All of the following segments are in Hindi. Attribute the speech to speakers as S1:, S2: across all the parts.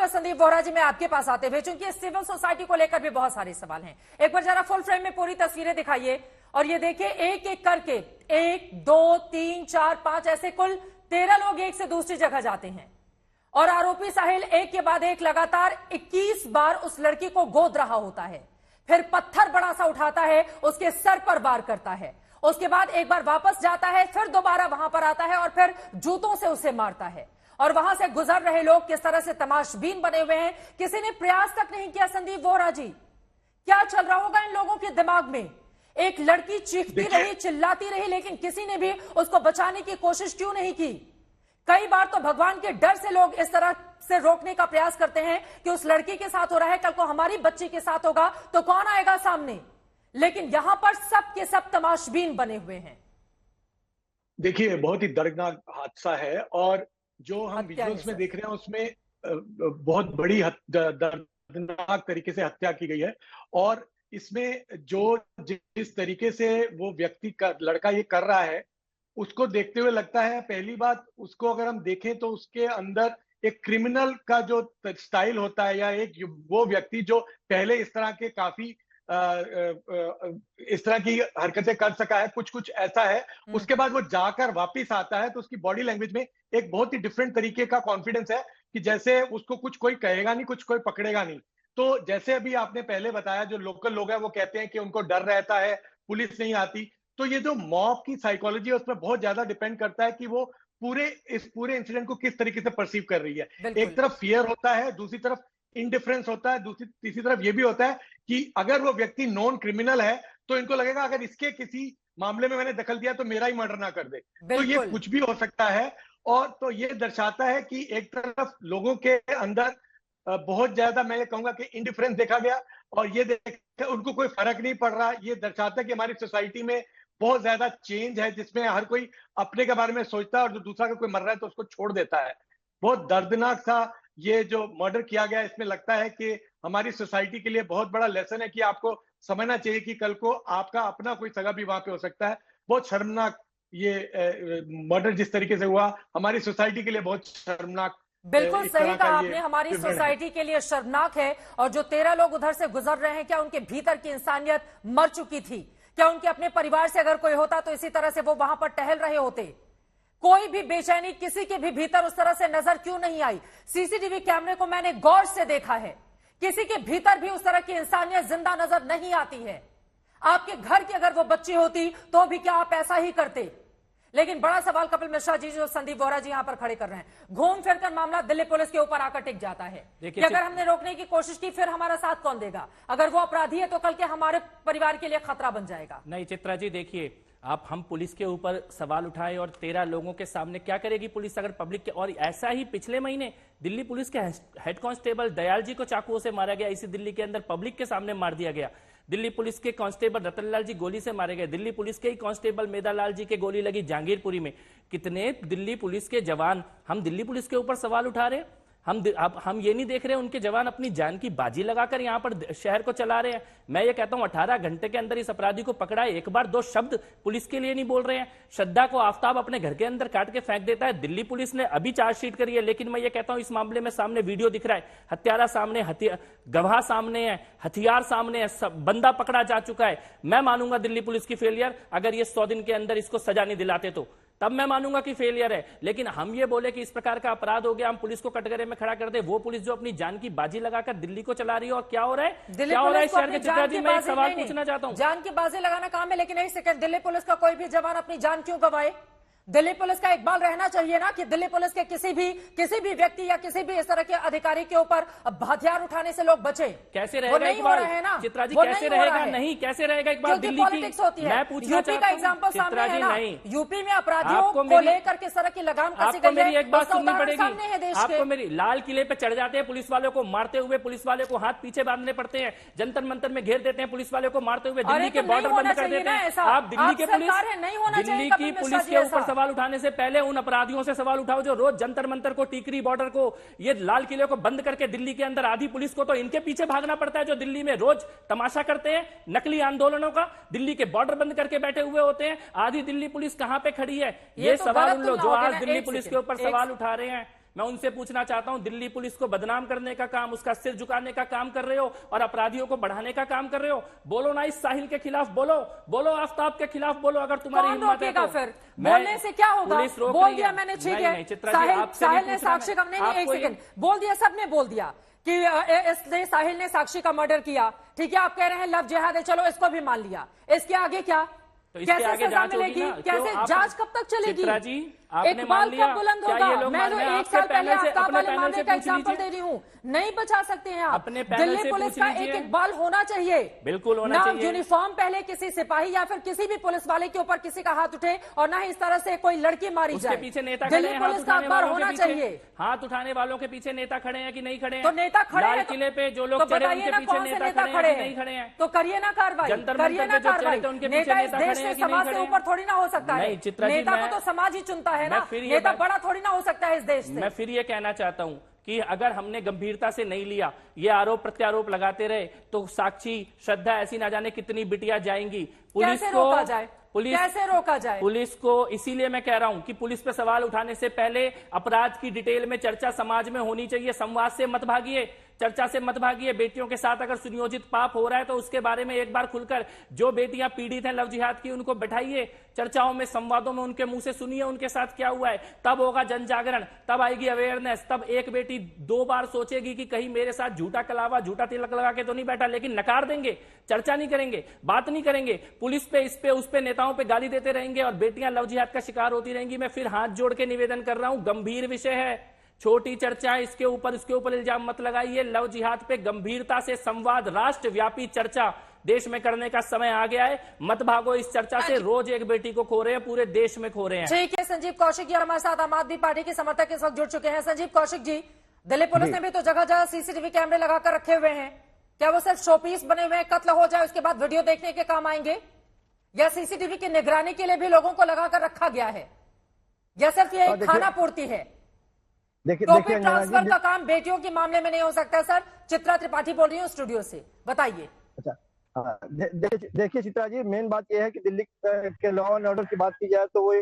S1: संदीप वोहरा जी, मैं आपके पास आते हुए, चूंकि सिविल सोसाइटी को लेकर भी बहुत सारे सवाल हैं, एक बार जरा फुल फ्रेम में पूरी तस्वीरें दिखाइए और ये देखिए एक एक करके 1 2 3 4 5 ऐसे कुल 13 लोग एक से दूसरी जगह जाते हैं और आरोपी साहिल एक के बाद एक लगातार 21 बार उस लड़की को गोद रहा होता है, फिर पत्थर बड़ा सा उठाता है, उसके सर पर वार करता है, उसके बाद एक बार वापस जाता है, फिर दोबारा वहां पर आता है और फिर जूतों से उसे मारता है। और वहां से गुजर रहे लोग किस तरह से तमाशबीन बने हुए हैं, किसी ने प्रयास तक नहीं किया। संदीप वोहरा जी, क्या चल रहा होगा इन लोगों के दिमाग में? एक लड़की चीखती रही, चिल्लाती रही, लेकिन किसी ने भी उसको बचाने की कोशिश क्यों नहीं की? कई बार तो भगवान के डर से लोग इस तरह से रोकने का प्रयास करते हैं कि उस लड़की के साथ हो रहा है, कल को हमारी बच्ची के साथ होगा तो कौन आएगा सामने, लेकिन यहां पर सब के सब तमाशबीन बने हुए हैं।
S2: देखिए, बहुत ही दर्दनाक हादसा है और जो हम विजुअल्स में देख रहे हैं उसमें बहुत बड़ी दर्दनाक तरीके से हत्या की गई है। और इसमें जो जिस तरीके से वो व्यक्ति लड़का ये कर रहा है, उसको देखते हुए लगता है, पहली बात उसको अगर हम देखें तो उसके अंदर एक क्रिमिनल का जो स्टाइल होता है, या एक वो व्यक्ति जो पहले इस तरह के काफी इस तरह की हरकतें कर सका है, कुछ ऐसा है। उसके बाद वो जाकर वापस आता है तो उसकी बॉडी लैंग्वेज में एक बहुत ही डिफरेंट तरीके का कॉन्फिडेंस है कि जैसे उसको कुछ कोई कहेगा नहीं, कुछ कोई पकड़ेगा नहीं। तो जैसे अभी आपने पहले बताया, जो लोकल लोग हैं वो कहते हैं कि उनको डर रहता है, पुलिस नहीं आती। तो ये जो मॉब की साइकोलॉजी है उस पर बहुत ज्यादा डिपेंड करता है कि वो इस पूरे इंसिडेंट को किस तरीके से परसीव कर रही है। एक तरफ फियर होता है, दूसरी तरफ इंडिफरेंस होता है, तीसरी तरफ ये भी होता है कि अगर वो व्यक्ति नॉन क्रिमिनल है तो इनको लगेगा अगर इसके किसी मामले में मैंने दखल दिया तो मेरा ही मर्डर ना कर दे। तो ये कुछ भी हो सकता है। और तो ये दर्शाता है कि एक तरफ लोगों के अंदर बहुत ज्यादा, मैं ये कहूंगा कि इंडिफरेंस देखा गया और ये उनको कोई फर्क नहीं पड़ रहा। ये दर्शाता है कि हमारी सोसाइटी में बहुत ज्यादा चेंज है, जिसमें हर कोई अपने के बारे में सोचता है और जो दूसरा अगर कोई मर रहा है तो उसको छोड़ देता है। बहुत दर्दनाक सा ये जो मर्डर किया गया, इसमें लगता है कि हमारी सोसाइटी के लिए बहुत बड़ा लेसन है कि आपको समझना चाहिए कि कल को आपका अपना कोई सगा भी वहां पे हो सकता है। बहुत शर्मनाक ये मर्डर जिस तरीके से हुआ, हमारी सोसाइटी के लिए बहुत शर्मनाक।
S1: बिल्कुल सही कहा आपने, हमारी सोसाइटी के लिए शर्मनाक है। और जो 13 लोग उधर से गुजर रहे हैं, क्या उनके भीतर की इंसानियत मर चुकी थी? क्या उनके अपने परिवार से अगर कोई होता तो इसी तरह से वो वहां पर टहल रहे होते? कोई भी बेचैनी किसी के भी भीतर उस तरह से नजर क्यों नहीं आई? सीसीटीवी कैमरे को मैंने गौर से देखा है, किसी के भीतर भी उस तरह की इंसानियत जिंदा नजर नहीं आती है। आपके घर की अगर वो बच्ची होती तो भी क्या आप ऐसा ही करते? लेकिन बड़ा सवाल कपिल मिश्रा जी, जो संदीप वोहरा जी यहां पर खड़े कर रहे हैं, घूम फिरकर मामला दिल्ली पुलिस के ऊपर आकर टिक जाता है कि अगर हमने रोकने की कोशिश की फिर हमारा साथ कौन देगा? अगर वो अपराधी है तो कल के हमारे परिवार के लिए खतरा बन जाएगा।
S3: नहीं चित्रा जी, देखिए हम पुलिस के ऊपर सवाल उठाए और 13 लोगों के सामने क्या करेगी पुलिस अगर पब्लिक के? और ऐसा ही पिछले महीने दिल्ली पुलिस के हेड कांस्टेबल दयाल जी को चाकुओं से मारा गया, इसी दिल्ली के अंदर पब्लिक के सामने मार दिया गया। दिल्ली पुलिस के कांस्टेबल रतनलाल जी गोली से मारे गए। दिल्ली पुलिस के ही कांस्टेबल मेधालाल जी के गोली लगी जहांगीरपुरी में। कितने दिल्ली पुलिस के जवान, हम दिल्ली पुलिस के ऊपर सवाल उठा रहे हैं। हम ये नहीं देख रहे उनके जवान अपनी जान की बाजी लगाकर यहां पर शहर को चला रहे हैं। मैं ये कहता हूं 18 घंटे के अंदर इस अपराधी को पकड़ा है, एक बार 2 शब्द पुलिस के लिए नहीं बोल रहे हैं। श्रद्धा को आफ्ताब अपने घर के अंदर काट के फेंक देता है। दिल्ली पुलिस ने अभी चार्जशीट करी है, लेकिन मैं ये कहता हूं इस मामले में सामने वीडियो दिख रहा है, हत्यारा सामने, गवाह सामने है, हथियार सामने है, बंदा पकड़ा जा चुका है। मैं मानूंगा दिल्ली पुलिस की फेलियर अगर ये 100 दिन के अंदर इसको सजा नहीं दिलाते तो, तब मैं मानूंगा कि फेलियर है। लेकिन हम ये बोले कि इस प्रकार का अपराध हो गया, हम पुलिस को कटघरे में खड़ा कर दे, वो पुलिस जो अपनी जान की बाजी लगाकर दिल्ली को चला रही है। और क्या हो रहा है, क्या हो रहा है शहर के? चित्रा जी, मैं एक सवाल पूछना चाहता हूं।
S1: जान की बाजी लगाना काम है, लेकिन एक सेकंड, दिल्ली पुलिस का कोई भी जवान अपनी जान क्यों गंवाए? दिल्ली पुलिस का इकबाल रहना चाहिए ना कि दिल्ली पुलिस के किसी भी व्यक्ति या किसी भी इस तरह के अधिकारी के ऊपर हथियार उठाने से लोग बचे।
S3: कैसे रहेगा इकबाल? चित्रा जी, कैसे रहेगा? नहीं, कैसे रहेगा इकबाल? दिल्ली की मैं पूछना चाहता हूं चित्रा जी, नहीं,
S1: यूपी में अपराधियों को लेकर किस तरह की लगाम कसी गई है?
S3: मेरी एक बात सुननी पड़ेगी आपको। मेरी लाल किले पे चढ़ जाते हैं पुलिस वालों को मारते हुए, पुलिस वाले को हाथ पीछे बांधने पड़ते हैं, जंतर मंतर में घेर देते हैं पुलिस वाले को मारते हुए, दिल्ली के बॉर्डर बंद कर देते हैं। आप दिल्ली की पुलिस के ऊपर सवाल उठाने से पहले उन अपराधियों से सवाल उठाओ जो रोज जंतर मंतर को, टीकरी बॉर्डर को, ये लाल किले को बंद करके दिल्ली के अंदर आधी पुलिस को तो इनके पीछे भागना पड़ता है जो दिल्ली में रोज तमाशा करते हैं नकली आंदोलनों का, दिल्ली के बॉर्डर बंद करके बैठे हुए होते हैं। आधी दिल्ली पुलिस कहां पे खड़ी है? ये सवाल उन लोग जो आज दिल्ली पुलिस के ऊपर सवाल उठा रहे हैं। मैं उनसे पूछना चाहता हूं, दिल्ली पुलिस को बदनाम करने का काम, उसका सिर झुकाने का काम कर रहे हो और अपराधियों को बढ़ाने का काम कर रहे हो। बोलो ना इस साहिल के खिलाफ, बोलो आफ्ताब के खिलाफ बोलो, अगर तुम्हारी हिम्मत है तो।
S1: फिर बोलने से क्या होगा? बोल दिया मैंने, ठीक है। साहिल ने साक्षी का नहीं, एक सेकंड, बोल दिया, सबने बोल दिया कि इसने, साहिल ने साक्षी का मर्डर किया, ठीक है। आप कह रहे हैं लव जिहाद है, चलो इसको भी मान लिया। इसके आगे क्या?
S3: तो इसके
S1: कैसे
S3: आगे
S1: सजा
S3: जांच
S1: मिलेगी?
S3: होगी ना?
S1: कैसे जांच कब तक चलेगी?
S3: चित्रा जी, आपने
S1: इकबाल
S3: मान लिया,
S1: कब बुलंद
S3: क्या
S1: होगा?
S3: ये लोग
S1: मैं तो
S3: मान रहे हैं?
S1: एक साल
S3: आपके
S1: पहले
S3: पैनल से,
S1: आफ्ताब
S3: अपने
S1: वाले
S3: पैनल
S1: मामले
S3: से
S1: का
S3: पूछ
S1: एग्जांपल
S3: लीजिए।
S1: दे रही हूँ। नहीं बचा सकते हैं आप।
S3: अपने पैनल
S1: दिल्ली
S3: से
S1: पुलिस
S3: पूछ
S1: का
S3: लीजिए।
S1: एक इकबाल होना चाहिए,
S3: बिल्कुल होना
S1: ना
S3: चाहिए।
S1: यूनिफॉर्म पहले किसी सिपाही या फिर किसी भी पुलिस वाले के ऊपर किसी का हाथ उठे, और ना ही इस तरह से कोई लड़की मारी
S3: उसके
S1: जाए।
S3: पीछे नेता खड़े
S1: दिल्ली
S3: हैं,
S1: पुलिस का अखबार होना चाहिए।
S3: हाथ उठाने वालों के पीछे नेता खड़े हैं कि नहीं खड़े हैं?
S1: तो नेता खड़े
S3: लाल
S1: हैं
S3: किले पे जो लोग
S1: तो
S3: चढ़े
S1: बताइए
S3: उनके
S1: ना
S3: पीछे
S1: कौन से
S3: नेता
S1: नेता
S3: खड़े
S1: खड़े
S3: हैं कि
S1: हैं?
S3: नहीं खड़े हैं?
S1: तो करिए ना कार्रवाई,
S3: जंतर
S1: करिए
S3: मंतर
S1: ना
S3: पे जो चढ़े
S1: कार्रवाई।
S3: थे उनके पीछे
S1: नेता इस
S3: नेता
S1: देश
S3: खड़े
S1: से
S3: हैं कि नहीं
S1: समाज से
S3: खड़े हैं?
S1: ऊपर थोड़ी ना हो सकता है।
S3: नहीं, चित्रा जी,
S1: नेता को
S3: मैं-
S1: तो समाज ही चुनता है ना,
S3: मैं फिर ये
S1: नेता
S3: बात-
S1: बड़ा थोड़ी ना हो सकता है इस देश से।
S3: मैं फिर ये कहना चाहता हूं कि अगर हमने गंभीरता से नहीं लिया, ये आरोप प्रत्यारोप लगाते रहे, तो साक्षी, श्रद्धा, ऐसी ना जाने कितनी बिटिया जाएंगी। पुलिस
S1: कैसे
S3: को
S1: रोका जाए? कैसे रोका जाए?
S3: पुलिस को इसीलिए मैं कह रहा हूं कि पुलिस पे सवाल उठाने से पहले अपराध की डिटेल में चर्चा समाज में होनी चाहिए। संवाद से मत भागिए, चर्चा से मत भागिए। बेटियों के साथ अगर सुनियोजित पाप हो रहा है तो उसके बारे में एक बार खुलकर, जो बेटियां पीड़ित हैं लव जिहाद की, उनको बैठाइए, चर्चाओं में, संवादों में उनके मुंह से सुनिए उनके साथ क्या हुआ है। तब होगा जन जागरण, तब आएगी अवेयरनेस, तब एक बेटी 2 बार सोचेगी कि कहीं मेरे साथ झूठा कलावा, झूठा तिलक लगा के तो नहीं बैठा। लेकिन नकार देंगे, चर्चा नहीं करेंगे, बात नहीं करेंगे, पुलिस पे, इस पे, उस पे, नेताओं पे गाली देते रहेंगे और बेटियां लव जिहाद का शिकार होती रहेंगी। मैं फिर हाथ जोड़ के निवेदन कर रहा हूं, गंभीर विषय है, छोटी चर्चा है, इसके ऊपर इल्जाम मत लगाइए। लव जिहाद पे गंभीरता से संवाद, राष्ट्रव्यापी चर्चा देश में करने का समय आ गया है। मत भागो इस चर्चा से। रोज एक बेटी को खो रहे हैं, पूरे देश में खो रहे हैं।
S1: ठीक है, संजीव कौशिक जी हमारे साथ आम आदमी पार्टी के समर्थक इस वक्त जुड़ चुके हैं। संजीव कौशिक जी, दिल्ली पुलिस ने भी तो जगह जगह सीसीटीवी कैमरे लगाकर रखे हुए हैं, क्या वो सिर्फ शोपीस बने हुए हैं, कत्ल हो जाए उसके बाद वीडियो देखने के काम आएंगे, या सीसीटीवी की निगरानी के लिए भी लोगों को लगाकर रखा गया है, या सिर्फ ये खाना पूर्ति है? टोपी ट्रांसफर का काम बेटियों के मामले में नहीं हो सकता सर। चित्रा त्रिपाठी बोल रही हूँ स्टूडियो से, बताइए।
S4: अच्छा, देखिए चित्रा जी, मेन बात यह है कि दिल्ली के लॉ एंड ऑर्डर की बात की जाए तो वो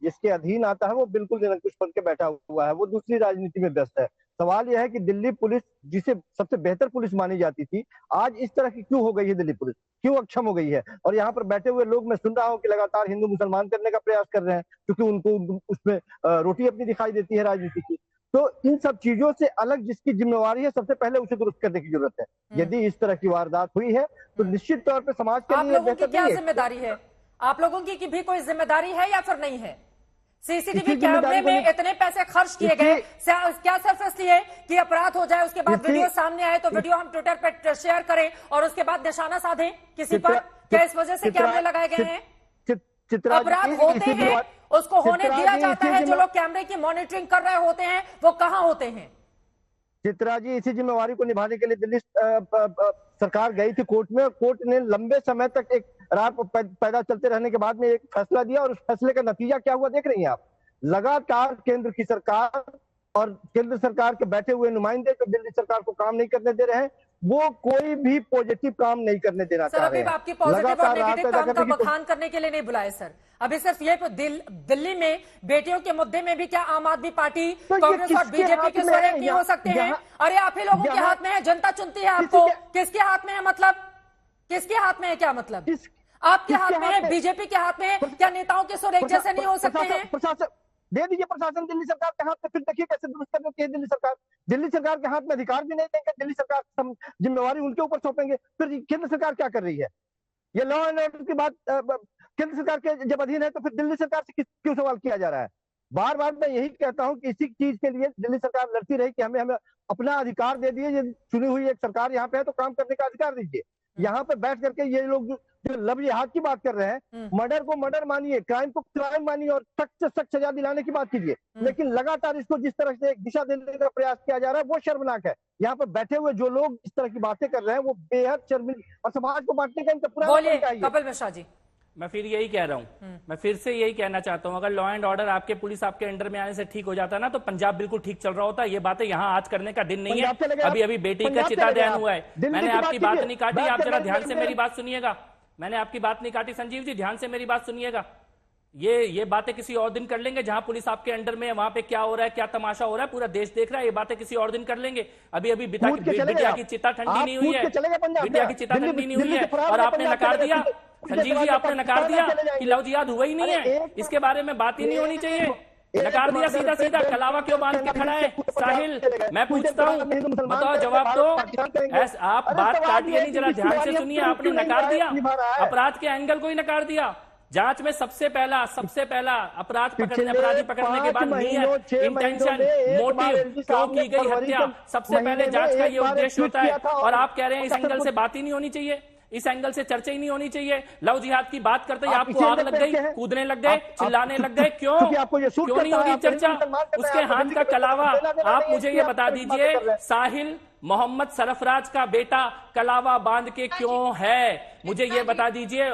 S4: जिसके अधीन आता है वो बिल्कुल निरंकुश बन के बैठा हुआ है, वो दूसरी राजनीति में व्यस्त है। सवाल यह है कि दिल्ली पुलिस, जिसे सबसे बेहतर पुलिस मानी जाती थी, आज इस तरह की क्यों हो गई है? दिल्ली पुलिस क्यों अक्षम हो गई है? और यहाँ पर बैठे हुए लोग, मैं सुन रहा हूँ कि लगातार हिंदू मुसलमान करने का प्रयास कर रहे हैं, क्योंकि उनको उसमें रोटी अपनी दिखाई देती है राजनीति की। तो इन सब चीजों से अलग जिसकी जिम्मेवारी है, सबसे पहले उसे दुरुस्त करने की जरूरत है। यदि इस तरह की वारदात हुई है तो निश्चित तौर पर समाज के लिए
S1: आप लोगों की क्या जिम्मेदारी है? आप लोगों की भी कोई जिम्मेदारी है या फिर नहीं है? सीसीटीवी कैमरे में इतने पैसे खर्च किए गए, क्या सिर्फ इसलिए कि अपराध हो जाए, उसके बाद वीडियो सामने आए तो वीडियो हम ट्विटर पर शेयर करें और उसके बाद निशाना साधें किसी पर? क्या इस वजह से कैमरे लगाए गए हैं? अपराध होते हैं, उसको होने दिया जाता है। जो लोग कैमरे की मॉनिटरिंग कर रहे होते हैं वो कहां होते हैं?
S4: चित्रा जी, इसी जिम्मेवारी को निभाने के लिए दिल्ली सरकार गई थी कोर्ट में, और कोर्ट ने लंबे समय तक एक रात पैदा चलते रहने के बाद में एक फैसला दिया, और उस फैसले का नतीजा क्या हुआ देख रही हैं आप। लगातार केंद्र की सरकार और केंद्र सरकार के बैठे हुए नुमाइंदे जो दिल्ली सरकार को काम नहीं करने दे रहे हैं, वो कोई भी पॉजिटिव काम नहीं करने देना चाह रहे हैं।
S1: आपकी पॉजिटिव और नेगेटिव काम का बखान करने के लिए नहीं बुलाए सर। अभी सिर्फ ये दिल्ली में बेटियों के मुद्दे में भी क्या आम आदमी पार्टी, कांग्रेस और बीजेपी के स्वर एक नहीं हो सकते हैं? अरे आप ही लोगों के हाथ में है, जनता चुनती है आपको। किसके हाथ में है? मतलब किसके हाथ में है? क्या मतलब? आपके हाथ में है, बीजेपी के हाथ में है? क्या नेताओं के स्वर एक जैसे नहीं हो सकते हैं?
S4: प्रशासन दे दीजिए, प्रशासन दिल्ली सरकार के हाथ में, फिर देखिए कैसे दुरुस्त कर देती है दिल्ली सरकार। दिल्ली सरकार के हाथ में अधिकार भी नहीं देंगे, दिल्ली सरकार जिम्मेवारी उनके ऊपर सौंपेंगे, फिर केंद्र सरकार क्या कर रही है? ये लॉ एंड ऑर्डर की बात केंद्र सरकार के जब अधीन है तो फिर दिल्ली सरकार से क्यों सवाल किया जा रहा है? बार बार मैं यही कहता हूं कि इसी चीज के लिए दिल्ली सरकार लड़ती रही कि हमें अपना अधिकार दे दिए। ये चुनी हुई एक सरकार यहाँ पे है तो काम करने का अधिकार दीजिए। यहाँ पे बैठ करके ये लोग जो लव जिहाद की बात कर रहे हैं, मर्डर को मर्डर मानिए, क्राइम को क्राइम मानिए और सख्त से सख्त सजा दिलाने की बात कीजिए, लेकिन लगातार इसको जिस तरह से एक दिशा देने का प्रयास किया जा रहा है वो शर्मनाक है। यहाँ पर बैठे हुए जो लोग इस तरह की बातें कर रहे हैं वो बेहद शर्मिंदा, और समाज को बांटने का इनका पूरा तरीका है।
S1: कपिल मिश्रा जी,
S3: मैं फिर यही कह रहा हूं, मैं फिर से यही कहना चाहता हूं, अगर लॉ एंड ऑर्डर आपके पुलिस आपके अंडर में आने से ठीक हो जाता ना तो पंजाब बिल्कुल ठीक चल रहा होता। ये बातें यहाँ आज करने का दिन नहीं है। अभी बेटी का चितादान हुआ है। मैंने आपकी बात नहीं काटी, आप जरा ध्यान से मेरी बात सुनिएगा। मैंने आपकी बात नहीं काटी संजीव जी, ध्यान से मेरी बात सुनिएगा। ये बातें किसी और दिन कर लेंगे, जहां पुलिस आपके अंडर में है वहां पे क्या हो रहा है, क्या तमाशा हो रहा है, पूरा देश देख रहा है। ये बातें किसी और दिन कर लेंगे। अभी बिटिया की चिता ठंडी नहीं हुई है, बिटिया की चिता ठंडी नहीं हुई है और आपने नकार दिया। संजीव जी, आपने नकार दिया कि लव जिहाद हुआ ही नहीं है, इसके बारे में बात ही नहीं होनी चाहिए। नकार दिया सीधा सीधा। कलावा क्यों बांध के खड़ा है? साहिल, मैं पूछता हूँ, बताओ, जवाब दो। आप बात काटिए नहीं, जरा ध्यान से सुनिए। आपने नकार दिया, अपराध के एंगल को ही नकार दिया। जांच में सबसे पहला अपराधी पकड़ने के बाद नियत, इंटेंशन, मोटिव, क्यों की गई हत्या, सबसे पहले जांच का ये उद्देश्य होता है। और आप कह रहे हैं इस एंगल से बात ही नहीं होनी चाहिए, इस एंगल से चर्चा ही नहीं होनी चाहिए। लव जिहाद की बात करते ही आपको आग लग गई, कूदने लग गए, चिल्लाने लग गए। क्यों नहीं होगी चर्चा? उसके हाथ का कलावा, आप मुझे ये बता दीजिए, साहिल मोहम्मद सरफराज का बेटा कलावा बांध के क्यों है? मुझे ये बता दीजिए।